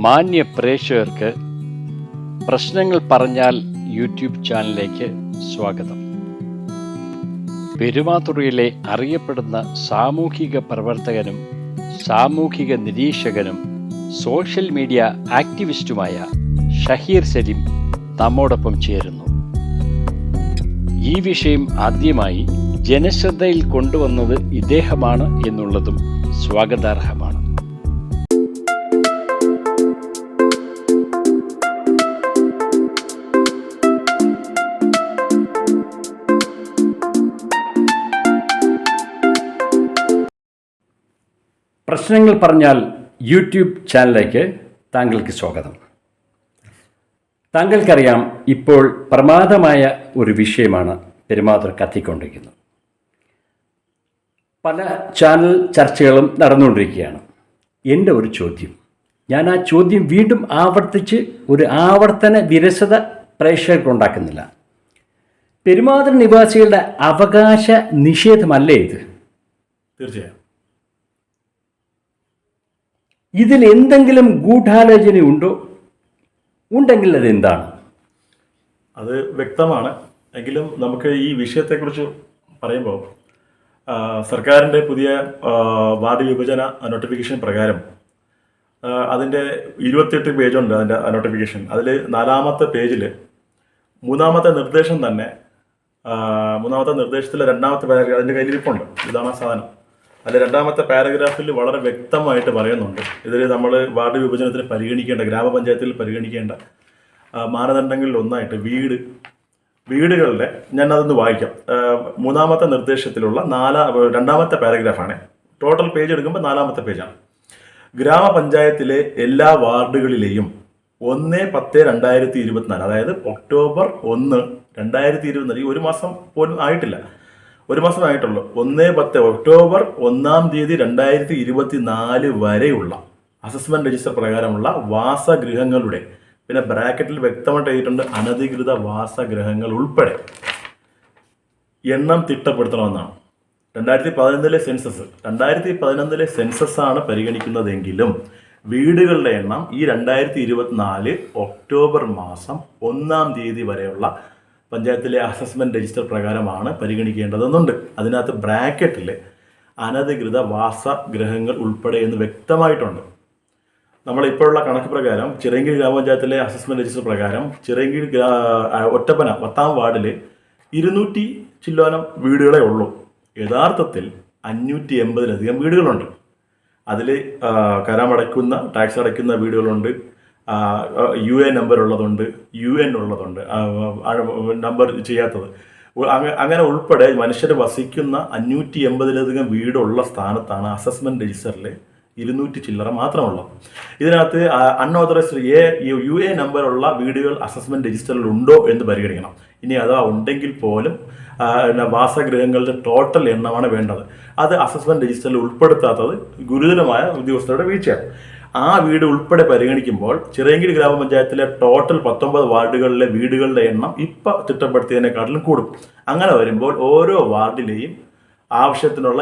മാന്യ പ്രേക്ഷകർക്ക് പ്രശ്നങ്ങൾ പറഞ്ഞാൽ യൂട്യൂബ് ചാനലിലേക്ക് സ്വാഗതം. പെരുമാതുറയിലെ അറിയപ്പെടുന്ന സാമൂഹിക പ്രവർത്തകനും സാമൂഹിക നിരീക്ഷകനും സോഷ്യൽ മീഡിയ ആക്ടിവിസ്റ്റുമായ ഷഹീർ സലീം നമ്മോടൊപ്പം ചേരുന്നു. ഈ വിഷയം ആദ്യമായി ജനശ്രദ്ധയിൽ കൊണ്ടുവന്നത് ഇദ്ദേഹമാണ് എന്നുള്ളതും സ്വാഗതാർഹമാണ്. പ്രശ്നങ്ങൾ പറഞ്ഞാൽ യൂട്യൂബ് ചാനലിലേക്ക് താങ്കൾക്ക് സ്വാഗതം. താങ്കൾക്കറിയാം, ഇപ്പോൾ പ്രമാദമായ ഒരു വിഷയമാണ് പെരുമാതുറ കത്തിക്കൊണ്ടിരിക്കുന്നത്. പല ചാനൽ ചർച്ചകളും നടന്നുകൊണ്ടിരിക്കുകയാണ്. എൻ്റെ ഒരു ചോദ്യം, ഞാൻ ആ ചോദ്യം വീണ്ടും ആവർത്തിച്ച് ഒരു ആവർത്തന വിരസത പ്രേക്ഷകർക്കുണ്ടാക്കുന്നില്ല. പെരുമാതുറ നിവാസികളുടെ അവകാശ നിഷേധമല്ലേ ഇത്? തീർച്ചയായും ഇതിൽ എന്തെങ്കിലും ഗൂഢാലോചനയുണ്ടോ? ഉണ്ടെങ്കിൽ അതെന്താണ്? അത് വ്യക്തമാണ്. എങ്കിലും നമുക്ക് ഈ വിഷയത്തെക്കുറിച്ച് പറയുമ്പോൾ സർക്കാരിൻ്റെ പുതിയ വാർഡ് വിഭജന നോട്ടിഫിക്കേഷൻ പ്രകാരം അതിൻ്റെ 28 പേജുണ്ട്. അതിൻ്റെ നോട്ടിഫിക്കേഷൻ അതിൽ 4ാമത്തെ പേജിൽ മൂന്നാമത്തെ നിർദ്ദേശം തന്നെ, മൂന്നാമത്തെ നിർദ്ദേശത്തിലെ 2ാമത്തെ പാരഗ്രാഫ് അതിൻ്റെ കയ്യിലിരിപ്പുണ്ട്. ഇതാണ് ആ സാധനം. അതിൽ 2ാമത്തെ പാരഗ്രാഫിൽ വളരെ വ്യക്തമായിട്ട് പറയുന്നുണ്ട്, ഇതിൽ നമ്മൾ വാർഡ് വിഭജനത്തിന് പരിഗണിക്കേണ്ട, ഗ്രാമപഞ്ചായത്തിൽ പരിഗണിക്കേണ്ട മാനദണ്ഡങ്ങളിൽ ഒന്നായിട്ട് വീടുകളുടെ, ഞാൻ അതൊന്ന് വായിക്കാം. 3ാമത്തെ നിർദ്ദേശത്തിലുള്ള 2ാമത്തെ പാരഗ്രാഫാണ്. ടോട്ടൽ പേജ് എടുക്കുമ്പോൾ 4ാമത്തെ പേജാണ്. ഗ്രാമപഞ്ചായത്തിലെ എല്ലാ വാർഡുകളിലെയും 1/10/2024, അതായത് ഒക്ടോബർ 1, 2024, ഈ ഒരു മാസം പോലും ആയിട്ടില്ല, ഒരു മാസം ആയിട്ടുള്ളൂ. 1/10 ഒക്ടോബർ 1 2024 വരെയുള്ള അസസ്മെന്റ് രജിസ്റ്റർ പ്രകാരമുള്ള വാസഗൃഹങ്ങളുടെ, പിന്നെ ബ്രാക്കറ്റിൽ വ്യക്തമായിട്ട് എഴുതിയിട്ടുണ്ട്, അനധികൃത വാസഗൃഹങ്ങൾ ഉൾപ്പെടെ എണ്ണം തിട്ടപ്പെടുത്തണമെന്നാണ്. 2011 സെൻസസ്, 2011 സെൻസസ് ആണ് പരിഗണിക്കുന്നതെങ്കിലും വീടുകളുടെ എണ്ണം ഈ 2024 ഒക്ടോബർ മാസം 1 വരെയുള്ള പഞ്ചായത്തിലെ അസസ്മെന്റ് രജിസ്റ്റർ പ്രകാരമാണ് പരിഗണിക്കേണ്ടതെന്നുണ്ട്. അതിനകത്ത് ബ്രാക്കറ്റിൽ അനധികൃത വാസഗൃഹങ്ങൾ ഉൾപ്പെടെ എന്ന് വ്യക്തമായിട്ടുണ്ട്. നമ്മളിപ്പോഴുള്ള കണക്ക് പ്രകാരം ചിറയൻകീഴ് ഗ്രാമപഞ്ചായത്തിലെ അസസ്മെന്റ് രജിസ്റ്റർ പ്രകാരം ചിറയൻകീഴ് ഒറ്റപ്പന 10ാം വാർഡിൽ 200 ചില്ലോനം വീടുകളെ ഉള്ളൂ. യഥാർത്ഥത്തിൽ 580-ലധികം വീടുകളുണ്ട്. അതിൽ കരമടയ്ക്കുന്ന, ടാക്സ് അടയ്ക്കുന്ന വീടുകളുണ്ട്, UN നമ്പർ ഉള്ളതുണ്ട്, UN ഉള്ളതുണ്ട്, നമ്പർ ചെയ്യാത്തത്, അങ്ങനെ ഉൾപ്പെടെ മനുഷ്യർ വസിക്കുന്ന 580-ലധികം വീടുള്ള സ്ഥാനത്താണ് അസസ്മെന്റ് രജിസ്റ്ററിൽ 200 ചില്ലറ മാത്രമുള്ളത്. ഇതിനകത്ത് അൺഓതറൈസ്ഡ് UN നമ്പറുള്ള വീടുകൾ അസസ്മെന്റ് രജിസ്റ്ററിൽ ഉണ്ടോ എന്ന് പരിഗണിക്കണം. ഇനി അഥവാ ഉണ്ടെങ്കിൽ പോലും വാസഗൃഹങ്ങളുടെ ടോട്ടൽ എണ്ണമാണ് വേണ്ടത്. അത് അസസ്മെന്റ് രജിസ്റ്ററിൽ ഉൾപ്പെടുത്താത്തത് ഗുരുതരമായ ഉദ്യോഗസ്ഥരുടെ വീഴ്ചയാണ്. ആ വീട് ഉൾപ്പെടെ പരിഗണിക്കുമ്പോൾ ചിറയൻകീഴ് ഗ്രാമപഞ്ചായത്തിലെ ടോട്ടൽ 19 വാർഡുകളിലെ വീടുകളുടെ എണ്ണം ഇപ്പം തിട്ടപ്പെടുത്തിയതിനെക്കാട്ടിലും കൂടും. അങ്ങനെ വരുമ്പോൾ ഓരോ വാർഡിലെയും ആവശ്യത്തിനുള്ള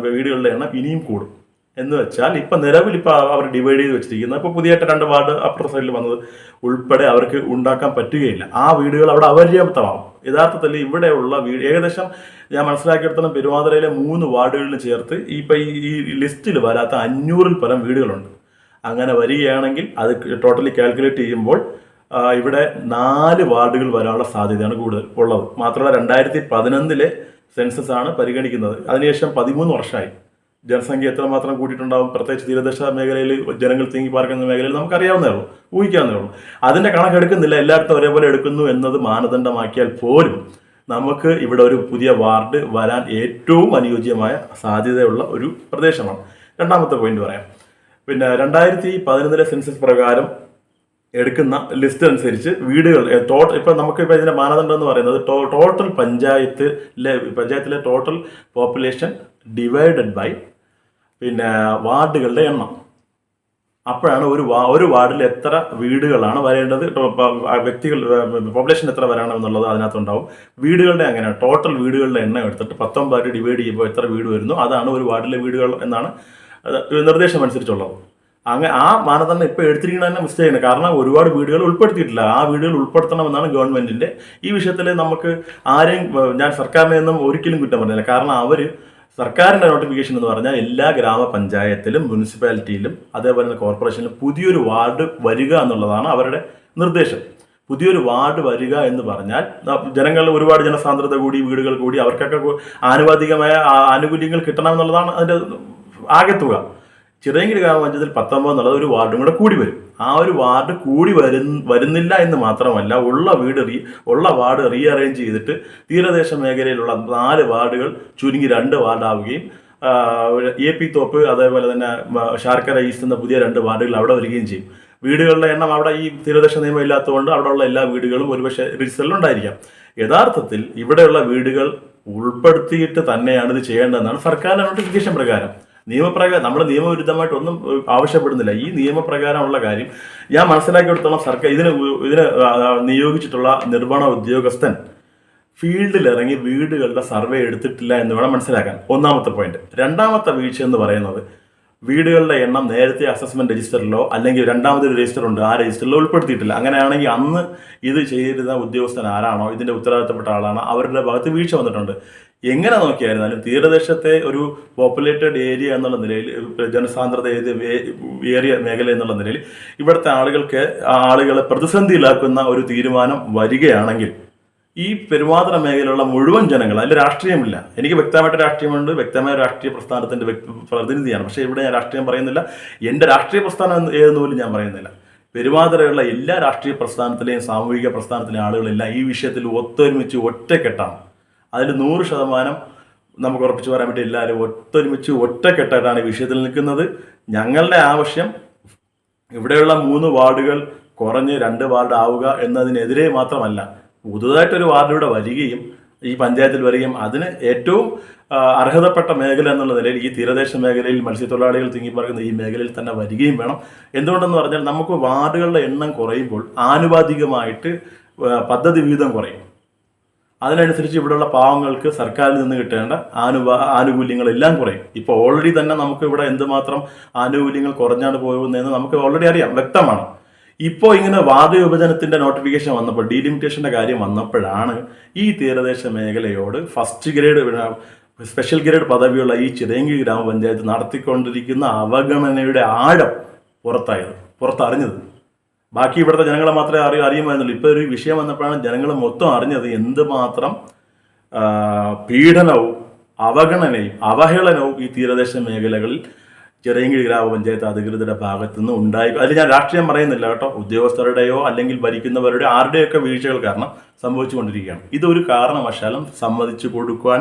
വീടുകളുടെ എണ്ണം ഇനിയും കൂടും. എന്ന് വെച്ചാൽ ഇപ്പം നിലവിൽ അവർ ഡിവൈഡ് ചെയ്ത് വെച്ചിരിക്കുന്നത്, ഇപ്പോൾ പുതിയതായിട്ട് 2 വാർഡ് അപ്പുറ സൈഡിൽ വന്നത് ഉൾപ്പെടെ അവർക്ക് ഉണ്ടാക്കാൻ പറ്റുകയില്ല. ആ വീടുകൾ അവിടെ അപര്യാപ്തമാവും. യഥാർത്ഥത്തിൽ ഇവിടെയുള്ള വീട് ഏകദേശം ഞാൻ മനസ്സിലാക്കിയെടുത്തോളം പെരുമാതുറയിലെ 3 വാർഡുകളിലും ചേർത്ത് ഇപ്പം ഈ ലിസ്റ്റിൽ വരാത്ത 500-ൽ പരം വീടുകളുണ്ട്. അങ്ങനെ വരികയാണെങ്കിൽ അത് ടോട്ടലി കാൽക്കുലേറ്റ് ചെയ്യുമ്പോൾ ഇവിടെ 4 വാർഡുകൾ വരാനുള്ള സാധ്യതയാണ് കൂടുതൽ ഉള്ളത്. മാത്രമല്ല 2011 സെൻസസ് ആണ് പരിഗണിക്കുന്നത്. അതിനുശേഷം 13 വർഷമായി. ജനസംഖ്യ എത്രമാത്രം കൂട്ടിയിട്ടുണ്ടാവും, പ്രത്യേകിച്ച് തീരദേശ മേഖലയിൽ ജനങ്ങൾ തിങ്ങി പാർക്കുന്ന മേഖലയിൽ നമുക്കറിയാവുന്നേ ഉള്ളൂ, ഊഹിക്കാവുന്നേ ഉള്ളൂ. അതിൻ്റെ കണക്കെടുക്കുന്നില്ല, എല്ലായിടത്തും ഒരേപോലെ എടുക്കുന്നു എന്നത് മാനദണ്ഡമാക്കിയാൽ പോലും നമുക്ക് ഇവിടെ ഒരു പുതിയ വാർഡ് വരാൻ ഏറ്റവും അനുയോജ്യമായ സാധ്യതയുള്ള ഒരു പ്രദേശമാണ്. 2ാമത്തെ പോയിന്റ് പറയാം. പിന്നെ 2011 സെൻസസ് പ്രകാരം എടുക്കുന്ന ലിസ്റ്റ് അനുസരിച്ച് വീടുകൾ ഇപ്പം നമുക്കിപ്പോൾ ഇതിൻ്റെ മാനദണ്ഡം എന്ന് പറയുന്നത് ടോട്ടൽ പഞ്ചായത്തിലെ ടോട്ടൽ പോപ്പുലേഷൻ ഡിവൈഡഡ് ബൈ പിന്നെ വാർഡുകളുടെ എണ്ണം. അപ്പോഴാണ് ഒരു വാർഡിൽ എത്ര വീടുകളാണ് വരേണ്ടത്, വ്യക്തികൾ പോപ്പുലേഷൻ എത്ര വരണമെന്നുള്ളത് അതിനകത്തുണ്ടാവും. വീടുകളുടെ അങ്ങനെ ടോട്ടൽ വീടുകളുടെ എണ്ണം എടുത്തിട്ട് 19 ഡിവൈഡ് ചെയ്യുമ്പോൾ എത്ര വീട് വരുന്നു അതാണ് ഒരു വാർഡിലെ വീടുകൾ എന്നാണ് നിർദ്ദേശം അനുസരിച്ചുള്ളത്. അങ്ങനെ ആ മാനദണ്ഡം ഇപ്പോൾ എടുത്തിരിക്കുന്നത് തന്നെ മിസ്റ്റേക്കാണ്. കാരണം ഒരുപാട് വീടുകൾ ഉൾപ്പെടുത്തിയിട്ടില്ല. ആ വീടുകൾ ഉൾപ്പെടുത്തണമെന്നാണ് ഗവൺമെന്റിന്റെ. ഈ വിഷയത്തിൽ നമുക്ക് ആരെയും ഞാൻ സർക്കാരിനെ ഒന്നും ഒരിക്കലും കുറ്റം പറഞ്ഞില്ല. കാരണം അവർ സർക്കാരിന്റെ നോട്ടിഫിക്കേഷൻ എന്ന് പറഞ്ഞാൽ എല്ലാ ഗ്രാമപഞ്ചായത്തിലും മുനിസിപ്പാലിറ്റിയിലും അതേപോലെ തന്നെ കോർപ്പറേഷനിലും പുതിയൊരു വാർഡ് വരിക എന്നുള്ളതാണ് അവരുടെ നിർദ്ദേശം. പുതിയൊരു വാർഡ് വരിക എന്ന് പറഞ്ഞാൽ ജനങ്ങൾ ഒരുപാട് ജനസാന്ദ്രത കൂടി വീടുകൾ കൂടി അവർക്കൊക്കെ ആനുപാതികമായ ആനുകൂല്യങ്ങൾ കിട്ടണമെന്നുള്ളതാണ് അതിൻ്റെ ആകെത്തുക. ചിറയൻകീഴ് ഗ്രാമപഞ്ചായത്തിൽ 19 എന്നുള്ളത് ഒരു വാർഡും കൂടെ കൂടി വരും. ആ ഒരു വാർഡ് കൂടി വരുന്നില്ല എന്ന് മാത്രമല്ല, ഉള്ള വാർഡ് റീഅറേഞ്ച് ചെയ്തിട്ട് തീരദേശ മേഖലയിലുള്ള 4 വാർഡുകൾ ചുരുങ്ങി 2 വാർഡാവുകയും AP തോപ്പ് അതേപോലെ തന്നെ ശാർക്കര ഈസ്റ്റ് എന്ന പുതിയ 2 വാർഡുകൾ അവിടെ വരികയും ചെയ്യും. വീടുകളുടെ എണ്ണം അവിടെ ഈ തീരദേശ നിയമം ഇല്ലാത്തതുകൊണ്ട് അവിടെയുള്ള എല്ലാ വീടുകളും ഒരുപക്ഷെ രജിസ്റ്ററിൽ ഉണ്ടായിരിക്കാം. യഥാർത്ഥത്തിൽ ഇവിടെയുള്ള വീടുകൾ ഉൾപ്പെടുത്തിയിട്ട് തന്നെയാണ് ഇത് ചെയ്യേണ്ടതെന്നാണ് സർക്കാരിന്റെ നോട്ടിഫിക്കേഷൻ പ്രകാരം. നിയമപ്രകാരം നമ്മൾ നിയമവിരുദ്ധമായിട്ടൊന്നും ആവശ്യപ്പെടുന്നില്ല. ഈ നിയമപ്രകാരമുള്ള കാര്യം ഞാൻ മനസ്സിലാക്കിയെടുത്തോളം സർക്കാർ ഇതിന് നിയോഗിച്ചിട്ടുള്ള നിർവഹണ ഉദ്യോഗസ്ഥൻ ഫീൽഡിൽ ഇറങ്ങി വീടുകളുടെ സർവേ എടുത്തിട്ടില്ല എന്ന് വേണം മനസ്സിലാക്കാൻ. ഒന്നാമത്തെ പോയിന്റ്. രണ്ടാമത്തെ വീഴ്ച എന്ന് പറയുന്നത് വീടുകളുടെ എണ്ണം നേരത്തെ അസസ്മെന്റ് രജിസ്റ്ററിലോ അല്ലെങ്കിൽ രണ്ടാമതൊരു രജിസ്റ്റർ ഉണ്ട്, ആ രജിസ്റ്ററിലോ ഉൾപ്പെടുത്തിയിട്ടില്ല. അങ്ങനെയാണെങ്കിൽ അന്ന് ഇത് ചെയ്തിരുന്ന ഉദ്യോഗസ്ഥൻ ആരാണോ, ഇതിന്റെ ഉത്തരവാദിത്തപ്പെട്ട ആളാണോ, അവരുടെ ഭാഗത്ത് വീഴ്ച വന്നിട്ടുണ്ട്. എങ്ങനെ നോക്കിയായിരുന്നാലും തീരദേശത്തെ ഒരു പോപ്പുലേറ്റഡ് ഏരിയ എന്നുള്ള നിലയിൽ, ജനസാന്ദ്രത ഏരിയ മേഖല എന്നുള്ള നിലയിൽ ഇവിടുത്തെ ആളുകളെ പ്രതിസന്ധിയിലാക്കുന്ന ഒരു തീരുമാനം വരികയാണെങ്കിൽ ഈ പെരുമാത്ര മേഖലയിലുള്ള മുഴുവൻ ജനങ്ങൾ, അതിൽ രാഷ്ട്രീയമില്ല. എനിക്ക് വ്യക്തമായിട്ട് രാഷ്ട്രീയമുണ്ട്, വ്യക്തമായ രാഷ്ട്രീയ പ്രസ്ഥാനത്തിന്റെ പ്രതിനിധിയാണ്. പക്ഷേ ഇവിടെ ഞാൻ രാഷ്ട്രീയം പറയുന്നില്ല. എൻ്റെ രാഷ്ട്രീയ പ്രസ്ഥാനം ഏതെന്ന് പോലും ഞാൻ പറയുന്നില്ല. പെരുമാതരയുള്ള എല്ലാ രാഷ്ട്രീയ പ്രസ്ഥാനത്തിലെയും സാമൂഹിക പ്രസ്ഥാനത്തിലെയും ആളുകളെല്ലാം ഈ വിഷയത്തിൽ ഒത്തൊരുമിച്ച് ഒറ്റക്കെട്ടാണ്. അതിൽ 100% നമുക്ക് ഉറപ്പിച്ചു പറയാൻ പറ്റും. എല്ലാവരും ഒത്തൊരുമിച്ച് ഒറ്റക്കെട്ടായിട്ടാണ് ഈ വിഷയത്തിൽ നിൽക്കുന്നത്. ഞങ്ങളുടെ ആവശ്യം ഇവിടെയുള്ള 3 വാർഡുകൾ കുറഞ്ഞ് 2 വാർഡ് ആവുക എന്നതിനെതിരെ മാത്രമല്ല, പുതുതായിട്ടൊരു വാർഡിലൂടെ വരികയും ഈ പഞ്ചായത്തിൽ വരികയും അതിന് ഏറ്റവും അർഹതപ്പെട്ട മേഖല എന്നുള്ള നിലയിൽ ഈ തീരദേശ മേഖലയിൽ മത്സ്യത്തൊഴിലാളികൾ തിങ്ങിപ്പറക്കുന്ന ഈ മേഖലയിൽ തന്നെ വരികയും വേണം. എന്തുകൊണ്ടെന്ന് പറഞ്ഞാൽ നമുക്ക് വാർഡുകളുടെ എണ്ണം കുറയുമ്പോൾ ആനുപാതികമായിട്ട് പദ്ധതി വീതം കുറയും. അതിനനുസരിച്ച് ഇവിടെയുള്ള പാവങ്ങൾക്ക് സർക്കാരിൽ നിന്ന് കിട്ടേണ്ട ആനുകൂല്യങ്ങളെല്ലാം കുറയും. ഇപ്പോൾ ഓൾറെഡി തന്നെ നമുക്ക് ഇവിടെ എന്തുമാത്രം ആനുകൂല്യങ്ങൾ കുറഞ്ഞാണ് പോകുന്നതെന്ന് നമുക്ക് ഓൾറെഡി അറിയാം, വ്യക്തമാണ്. ഇപ്പോൾ ഇങ്ങനെ വാർഡ് വിഭജനത്തിന്റെ നോട്ടിഫിക്കേഷൻ വന്നപ്പോൾ, ഡീലിമിറ്റേഷന്റെ കാര്യം വന്നപ്പോഴാണ് ഈ തീരദേശ മേഖലയോട് ഫസ്റ്റ് ഗ്രേഡ് സ്പെഷ്യൽ ഗ്രേഡ് പദവിയുള്ള ഈ ചിറയൻകീഴ് ഗ്രാമപഞ്ചായത്ത് നടത്തിക്കൊണ്ടിരിക്കുന്ന അവഗണനയുടെ ആഴം പുറത്തറിഞ്ഞത്. ബാക്കി ഇവിടുത്തെ ജനങ്ങളെ മാത്രമേ അറിയുമായിരുന്നുള്ളൂ. ഇപ്പോൾ ഒരു വിഷയം വന്നപ്പോഴാണ് ജനങ്ങൾ മൊത്തം അറിഞ്ഞത് എന്തുമാത്രം പീഡനവും അവഗണനയും അവഹേളനവും ഈ തീരദേശ മേഖലകളിൽ ചിറയൻകീഴ് ഗ്രാമപഞ്ചായത്ത് അധികൃതരുടെ ഭാഗത്തു നിന്ന് ഉണ്ടായി. അതിൽ ഞാൻ രാഷ്ട്രീയം പറയുന്നില്ല കേട്ടോ. ഉദ്യോഗസ്ഥരുടെയോ അല്ലെങ്കിൽ ഭരിക്കുന്നവരുടെ ആരുടെയൊക്കെ വീഴ്ചകൾ കാരണം സംഭവിച്ചുകൊണ്ടിരിക്കുകയാണ്. ഇതൊരു കാരണവശാലും സമ്മതിച്ചു കൊടുക്കുവാൻ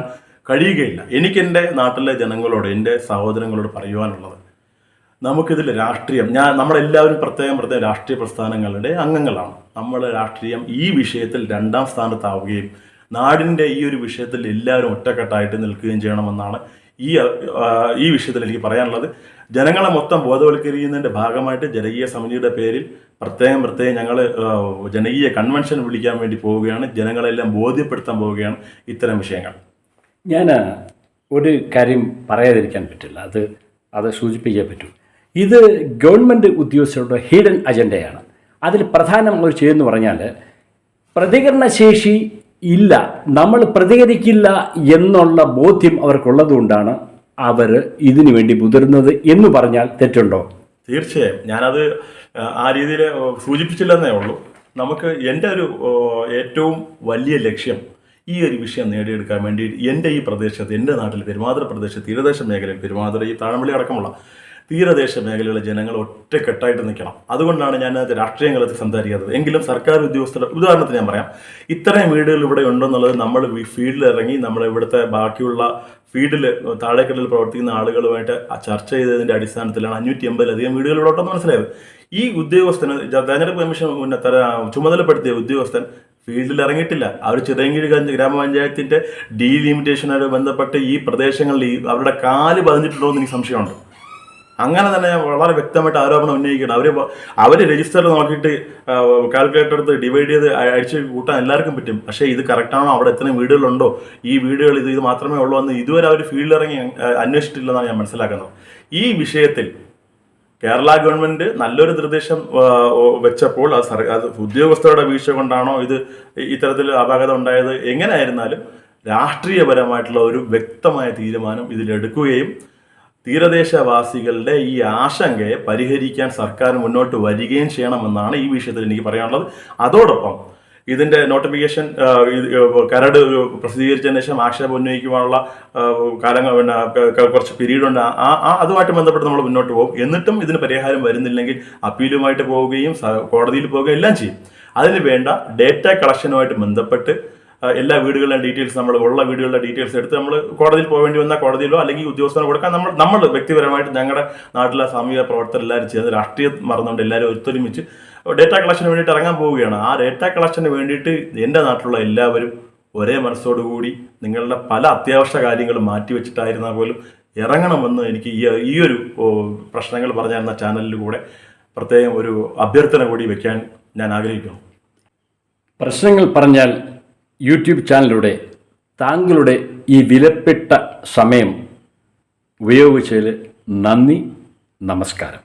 കഴിയുകയില്ല. എനിക്ക് എൻ്റെ നാട്ടിലെ ജനങ്ങളോട്, എൻ്റെ സഹോദരങ്ങളോട് പറയുവാനുള്ളത്, നമുക്കിതിൽ രാഷ്ട്രീയം, നമ്മളെല്ലാവരും പ്രത്യേകം രാഷ്ട്രീയ പ്രസ്ഥാനങ്ങളുടെ അംഗങ്ങളാണ്. നമ്മുടെ രാഷ്ട്രീയം ഈ വിഷയത്തിൽ 2ാം സ്ഥാനത്താവുകയും നാടിൻ്റെ ഈ ഒരു വിഷയത്തിൽ എല്ലാവരും ഒറ്റക്കെട്ടായിട്ട് നിൽക്കുകയും ചെയ്യണമെന്നാണ് ഈ വിഷയത്തിൽ എനിക്ക് പറയാനുള്ളത്. ജനങ്ങളെ മൊത്തം ബോധവൽക്കരിക്കുന്നതിൻ്റെ ഭാഗമായിട്ട് ജനകീയ സമിതിയുടെ പേരിൽ പ്രത്യേകം ഞങ്ങൾ ജനകീയ കൺവെൻഷൻ വിളിക്കാൻ വേണ്ടി പോവുകയാണ്. ജനങ്ങളെല്ലാം ബോധ്യപ്പെടുത്താൻ പോവുകയാണ് ഇത്തരം വിഷയങ്ങൾ. ഞാൻ ഒരു കാര്യം പറയാതിരിക്കാൻ പറ്റില്ല, അത് സൂചിപ്പിക്കാൻ പറ്റൂ. ഇത് ഗവൺമെൻറ് ഉദ്യോഗസ്ഥരുടെ ഹിഡൻ അജണ്ടയാണ്. അതിൽ പ്രധാനം അവർ ചെയ്യുമെന്ന് പറഞ്ഞാൽ പ്രതികരണശേഷി ഇല്ല, നമ്മൾ പ്രതികരിക്കില്ല എന്നുള്ള ബോധ്യം അവർക്കുള്ളതുകൊണ്ടാണ് അവർ ഇതിനു വേണ്ടി മുതിർന്നത് എന്ന് പറഞ്ഞാൽ തെറ്റുണ്ടോ? തീർച്ചയായും ഞാനത് ആ രീതിയിൽ സൂചിപ്പിച്ചില്ലെന്നേ ഉള്ളൂ. നമുക്ക് എൻ്റെ ഒരു ഏറ്റവും വലിയ ലക്ഷ്യം ഈ ഒരു വിഷയം നേടിയെടുക്കാൻ വേണ്ടി എൻ്റെ ഈ പ്രദേശത്ത്, എൻ്റെ നാട്ടിൽ പെരുമാതുറ പ്രദേശത്ത്, തീരദേശ മേഖലയിൽ പെരുമാതുറ, ഈ താഴമ്പള്ളി അടക്കമുള്ള തീരദേശ മേഖലയിലെ ജനങ്ങൾ ഒറ്റക്കെട്ടായിട്ട് നിൽക്കണം. അതുകൊണ്ടാണ് ഞാൻ രാഷ്ട്രീയങ്ങളത്തിൽ സംസാരിക്കാത്തത്. എങ്കിലും സർക്കാർ ഉദ്യോഗസ്ഥരുടെ ഉദാഹരണത്തിന് ഞാൻ പറയാം, ഇത്രയും വീടുകൾ ഇവിടെ ഉണ്ടെന്നുള്ളത് നമ്മൾ ഫീൽഡിൽ ഇറങ്ങി ഇവിടുത്തെ ബാക്കിയുള്ള ഫീൽഡിൽ താഴേക്കടലിൽ പ്രവർത്തിക്കുന്ന ആളുകളുമായിട്ട് ചർച്ച ചെയ്തതിൻ്റെ അടിസ്ഥാനത്തിലാണ് 580-ലധികം വീടുകൾ ഇവിടെ ഉണ്ടെന്ന് മനസ്സിലായത്. ഈ ഉദ്യോഗസ്ഥന് തെരഞ്ഞെടുപ്പ് കമ്മീഷൻ ചുമതലപ്പെടുത്തിയ ഉദ്യോഗസ്ഥൻ ഫീൽഡിൽ ഇറങ്ങിയിട്ടില്ല. അവർ ചിറയൻകീഴ് ഗ്രാമപഞ്ചായത്തിന്റെ ഡീലിമിറ്റേഷനുമായി ബന്ധപ്പെട്ട് ഈ പ്രദേശങ്ങളിൽ അവരുടെ കാല് പതിഞ്ഞിട്ടുണ്ടോ എന്ന് എനിക്ക് സംശയമുണ്ട്. അങ്ങനെ തന്നെ വളരെ വ്യക്തമായിട്ട് ആരോപണം ഉന്നയിക്കണം. അവർ രജിസ്റ്റർ നോക്കിയിട്ട് കാൽക്കുലേറ്റർ എടുത്ത് ഡിവൈഡ് ചെയ്ത് അടിച്ച് കൂട്ടാൻ എല്ലാവർക്കും പറ്റും. പക്ഷേ ഇത് കറക്റ്റാണോ, അവിടെ എത്ര വീടുകളുണ്ടോ, ഈ വീടുകൾ ഇത് മാത്രമേ ഉള്ളൂ എന്ന് ഇതുവരെ അവർ ഫീൽഡിൽ ഇറങ്ങി അന്വേഷിച്ചിട്ടില്ലെന്നാണ് ഞാൻ മനസ്സിലാക്കുന്നത്. ഈ വിഷയത്തിൽ കേരള ഗവൺമെന്റ് നല്ലൊരു നിർദ്ദേശം വെച്ചപ്പോൾ അത് ഉദ്യോഗസ്ഥരുടെ വീഴ്ച കൊണ്ടാണോ ഇത് ഇത്തരത്തിൽ അപാകത ഉണ്ടായത്, എങ്ങനെയായിരുന്നാലും രാഷ്ട്രീയപരമായിട്ടുള്ള ഒരു വ്യക്തമായ തീരുമാനം ഇതിലെടുക്കുകയും തീരദേശവാസികളുടെ ഈ ആശങ്കയെ പരിഹരിക്കാൻ സർക്കാർ മുന്നോട്ട് വരികയും ചെയ്യണമെന്നാണ് ഈ വിഷയത്തിൽ എനിക്ക് പറയാനുള്ളത്. അതോടൊപ്പം ഇതിന്റെ നോട്ടിഫിക്കേഷൻ കരട് പ്രസിദ്ധീകരിച്ചതിന് ശേഷം ആക്ഷേപം ഉന്നയിക്കുവാനുള്ള കാലങ്ങൾ കുറച്ച് പീരീഡ് ഉണ്ട്. അതുമായിട്ട് ബന്ധപ്പെട്ട് നമ്മൾ മുന്നോട്ട് പോകും. എന്നിട്ടും ഇതിന് പരിഹാരം വരുന്നില്ലെങ്കിൽ അപ്പീലുമായിട്ട് പോവുകയും കോടതിയിൽ പോവുകയും എല്ലാം ചെയ്യും. അതിന് വേണ്ട ഡേറ്റ കളക്ഷനുമായിട്ട് ബന്ധപ്പെട്ട് എല്ലാ വീടുകളുടെ ഡീറ്റെയിൽസ്, നമ്മൾ ഉള്ള വീടുകളുടെ ഡീറ്റെയിൽസ് എടുത്ത് നമ്മൾ കോടതിയിൽ പോകേണ്ടി വന്നാൽ കോടതിയിലോ അല്ലെങ്കിൽ ഉദ്യോഗസ്ഥനോ കൊടുക്കാൻ നമ്മൾ വ്യക്തിപരമായിട്ട് ഞങ്ങളുടെ നാട്ടിലെ സാമൂഹിക പ്രവർത്തകരെല്ലാവരും ചേർന്ന് രാഷ്ട്രീയം മറന്നുകൊണ്ട് എല്ലാവരും ഒത്തൊരുമിച്ച് ഡേറ്റ കളക്ഷന് വേണ്ടിയിട്ട് ഇറങ്ങാൻ പോവുകയാണ്. ആ ഡേറ്റ കളക്ഷന് വേണ്ടിയിട്ട് എൻ്റെ നാട്ടിലുള്ള എല്ലാവരും ഒരേ മനസ്സോടുകൂടി നിങ്ങളുടെ പല അത്യാവശ്യ കാര്യങ്ങൾ മാറ്റിവെച്ചിട്ടായിരുന്നാൽ പോലും ഇറങ്ങണമെന്ന് എനിക്ക് ഈ ഒരു പ്രശ്നങ്ങൾ പറഞ്ഞിരുന്ന ചാനലിലൂടെ പ്രത്യേകം ഒരു അഭ്യർത്ഥന കൂടി വെക്കാൻ ഞാൻ ആഗ്രഹിക്കുന്നു. പ്രശ്നങ്ങൾ പറഞ്ഞാൽ യൂട്യൂബ് ചാനലിലൂടെ താങ്കളുടെ ഈ വിലപ്പെട്ട സമയം ഉപയോഗിച്ചതിൽ നന്ദി, നമസ്കാരം.